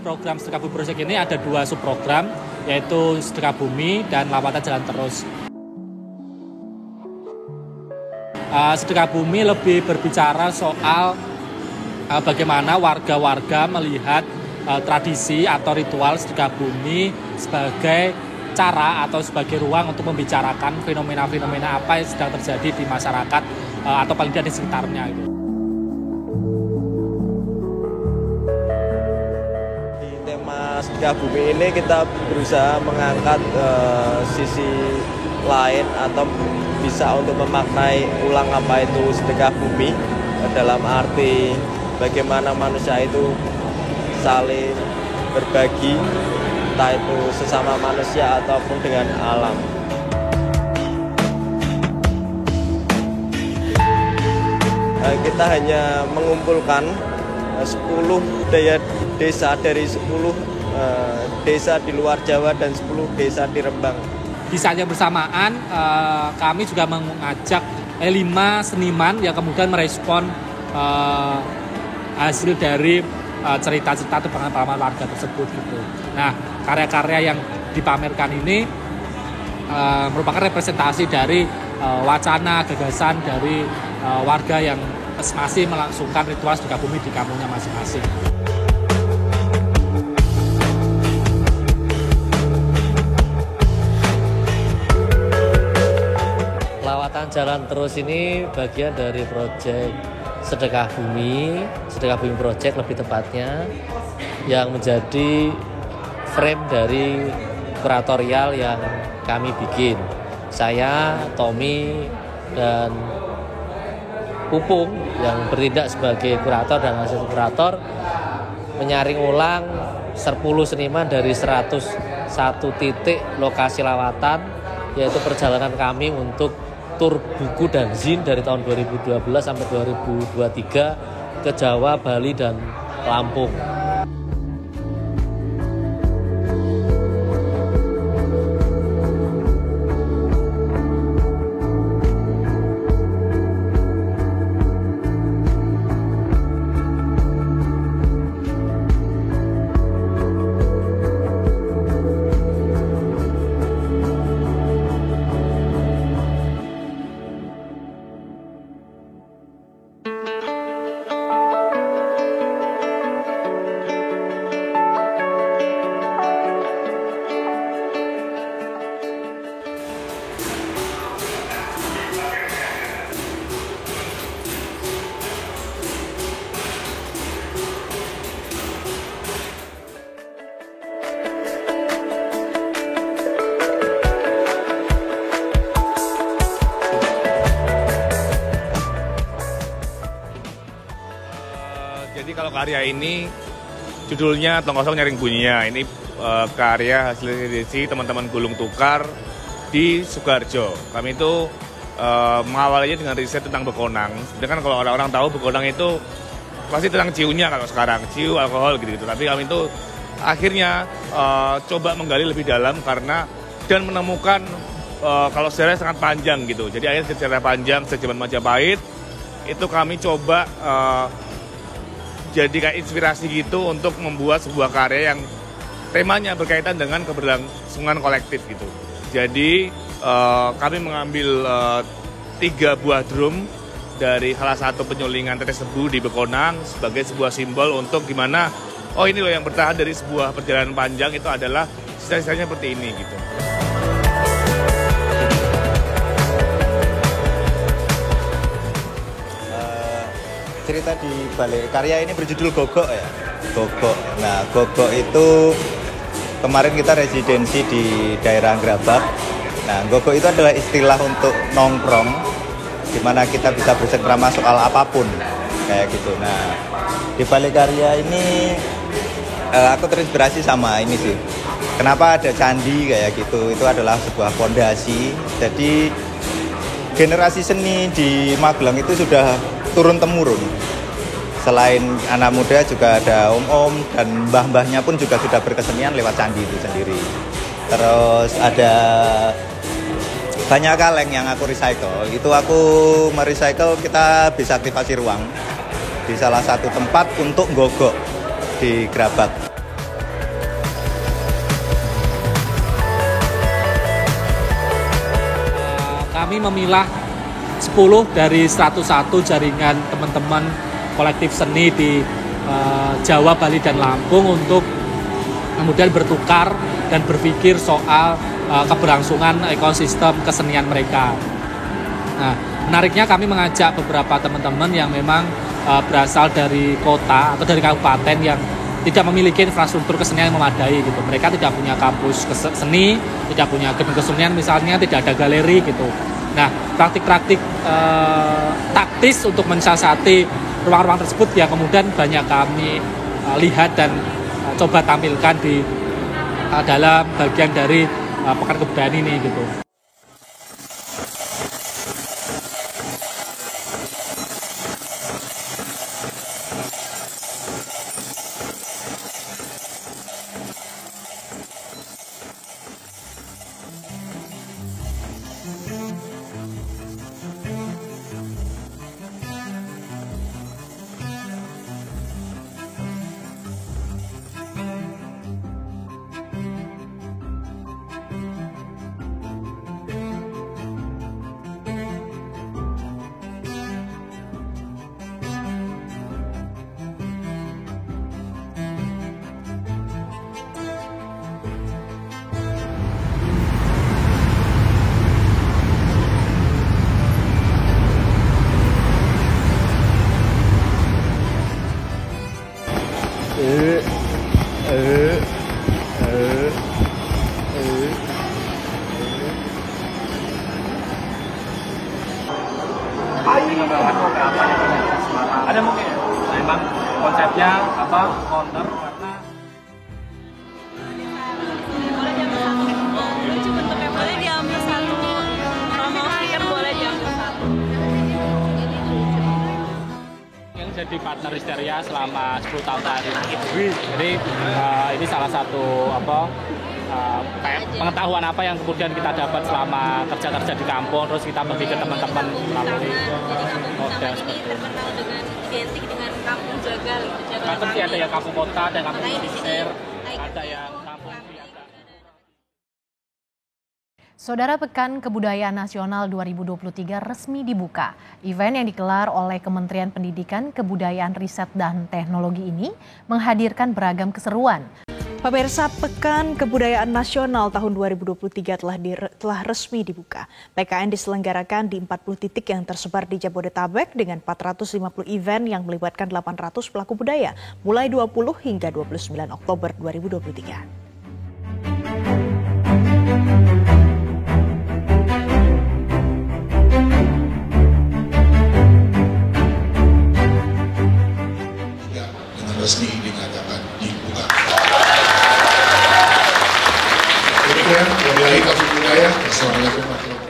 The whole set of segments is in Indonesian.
program Sedekah Bumi Project ini ada 2 subprogram, yaitu Sedekah Bumi dan Lawatan Jalan Terus. Sedekah Bumi lebih berbicara soal bagaimana warga-warga melihat tradisi atau ritual sedekah bumi sebagai cara atau sebagai ruang untuk membicarakan fenomena-fenomena apa yang sedang terjadi di masyarakat atau paling tidak di sekitarnya gitu. Di tema sedekah bumi ini kita berusaha mengangkat sisi lain atau bisa untuk memaknai ulang apa itu sedekah bumi dalam arti bagaimana manusia itu saling berbagi, entah itu sesama manusia ataupun dengan alam. Kita hanya mengumpulkan 10 desa dari 10 desa di luar Jawa dan 10 desa di Rembang. Di saat yang bersamaan, kami juga mengajak 5 seniman yang kemudian merespon hasil dari cerita-cerita atau pengalaman warga tersebut gitu. Nah, karya-karya yang dipamerkan ini merupakan representasi dari wacana, gagasan dari warga yang masih melangsungkan ritual sedekah bumi di kampungnya masing-masing. Lawatan Jalan Terus ini bagian dari proyek Sedekah Bumi Project lebih tepatnya, yang menjadi frame dari kuratorial yang kami bikin. Saya, Tommy, dan Pupung yang bertindak sebagai kurator dan asisten kurator menyaring ulang 10 seniman dari 101 titik lokasi lawatan, yaitu perjalanan kami untuk tur buku dan zin dari tahun 2012 sampai 2023 ke Jawa, Bali, dan Lampung. Jadi kalau karya ini judulnya Tong Kosong Nyaring Bunyinya. Ini karya hasil edisi teman-teman Gulung Tukar di Sukoharjo. Kami itu mengawalnya dengan riset tentang bekonang. Sedangkan kalau orang-orang tahu bekonang itu pasti tentang ciunya kalau sekarang, ciu, alkohol gitu-gitu. Tapi kami itu akhirnya coba menggali lebih dalam dan menemukan kalau sejarahnya sangat panjang gitu. Jadi akhirnya sejarah panjang sejak zaman Majapahit itu kami coba jadi kayak inspirasi gitu untuk membuat sebuah karya yang temanya berkaitan dengan keberlangsungan kolektif gitu. Jadi kami mengambil 3 buah drum dari salah satu penyulingan tetes tebu di Bekonang sebagai sebuah simbol untuk gimana, oh ini loh yang bertahan dari sebuah perjalanan panjang itu adalah sisa-sisanya seperti ini gitu. Cerita di balik karya ini berjudul Gogok ya. Gogok. Nah, Gogok itu kemarin kita residensi di daerah Grabak. Nah, Gogok itu adalah istilah untuk nongkrong, di mana kita bisa bersengkrama soal apapun kayak gitu. Nah, di balik karya ini aku terinspirasi sama ini sih. Kenapa ada candi kayak gitu? Itu adalah sebuah fondasi. Jadi generasi seni di Magelang itu sudah turun-temurun. Selain anak muda juga ada om-om dan mbah-mbahnya pun juga sudah berkesenian lewat candi itu sendiri. Terus ada banyak kaleng yang aku recycle. Itu aku merecycle, kita bisa aktivasi ruang di salah satu tempat untuk gogok di Grabak. kami memilah 10 dari 101 jaringan teman-teman kolektif seni di Jawa, Bali, dan Lampung untuk kemudian bertukar dan berpikir soal keberlangsungan ekosistem kesenian mereka. Nah, menariknya kami mengajak beberapa teman-teman yang memang berasal dari kota atau dari kabupaten yang tidak memiliki infrastruktur kesenian yang memadai gitu. Mereka tidak punya kampus seni, tidak punya gedung kesenian misalnya, tidak ada galeri gitu. Nah, praktik-praktik taktis untuk mensiasati ruang-ruang tersebut yang kemudian banyak kami lihat dan coba tampilkan di dalam bagian dari Pekan Kebudayaan ini gitu. Ada mungkin memang konsepnya apa counter karena lucu bentuknya, boleh diambil satu, promo stiker boleh diambil satu. yang jadi partner Histeria selama 10 tahun terakhir. Jadi ini salah satu pengetahuan apa yang kemudian kita dapat selama kerja-kerja di kampung, terus kita bagi ke teman-teman melalui model seperti ini. Terkenal dengan identik dengan kampung Jagal, Jagal. Seperti ada yang kampung kota, ada yang kampung pesisir, ada yang kampung biasa. Saudara, Pekan Kebudayaan Nasional 2023 resmi dibuka. Event yang digelar oleh Kementerian Pendidikan, Kebudayaan, Riset, dan Teknologi ini menghadirkan beragam keseruan. Pemirsa, Pekan Kebudayaan Nasional tahun 2023 telah resmi dibuka. PKN diselenggarakan di 40 titik yang tersebar di Jabodetabek dengan 450 event yang melibatkan 800 pelaku budaya mulai 20 hingga 29 Oktober 2023. Resmi dinyatakan dibuka. Demikian, wabillahi taufiq hidayah. Wassalamualaikum warahmatullahi wabarakatuh.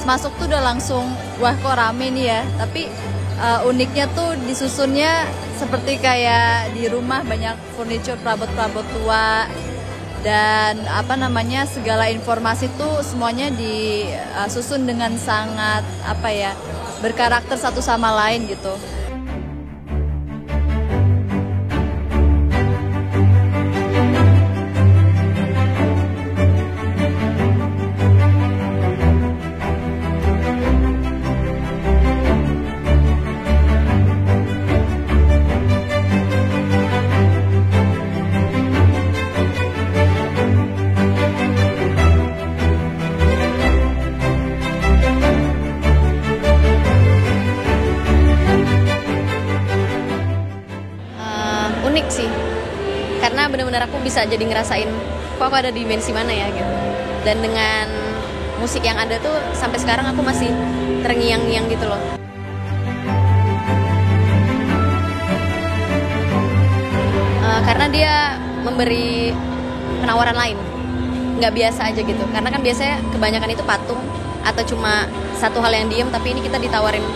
Masuk tuh udah langsung, wah kok rame nih ya. Tapi uniknya tuh disusunnya seperti kayak di rumah, banyak furniture, perabot-perabot tua, dan segala informasi tuh semuanya disusun dengan sangat berkarakter satu sama lain gitu. unik sih, karena benar-benar aku bisa jadi ngerasain kok aku ada di dimensi mana ya gitu. Dan dengan musik yang ada tuh sampai sekarang aku masih terngiang-ngiang gitu loh. Karena dia memberi penawaran lain, nggak biasa aja gitu. Karena kan biasanya kebanyakan itu patung atau cuma satu hal yang diem, tapi ini kita ditawarin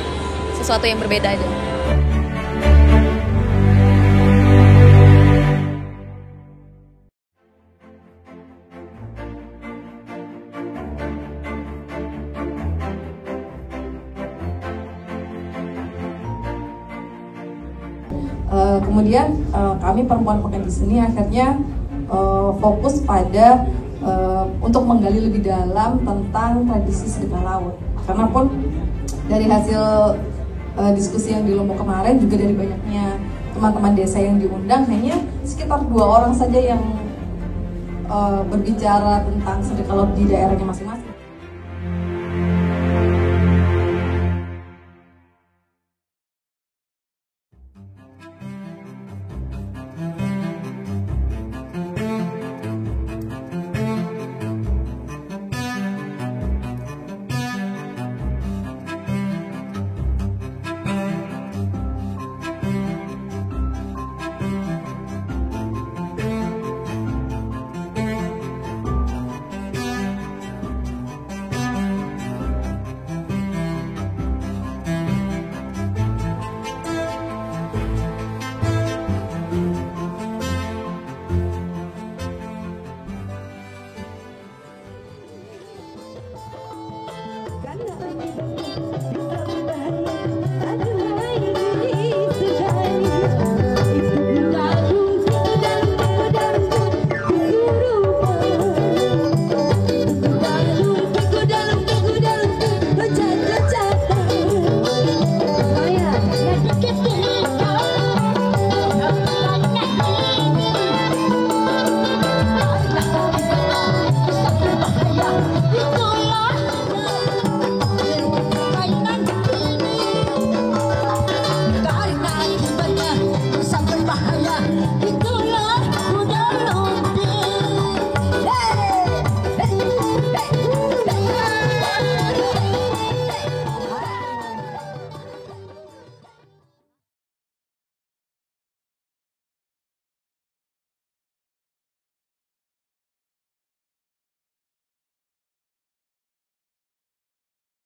sesuatu yang berbeda aja. Kemudian kami perempuan pekerja di sini akhirnya fokus pada untuk menggali lebih dalam tentang tradisi sedekah laut. Karena pun dari hasil diskusi yang di Lombok kemarin, juga dari banyaknya teman-teman desa yang diundang, hanya sekitar 2 orang saja yang berbicara tentang sedekah laut di daerahnya masing-masing.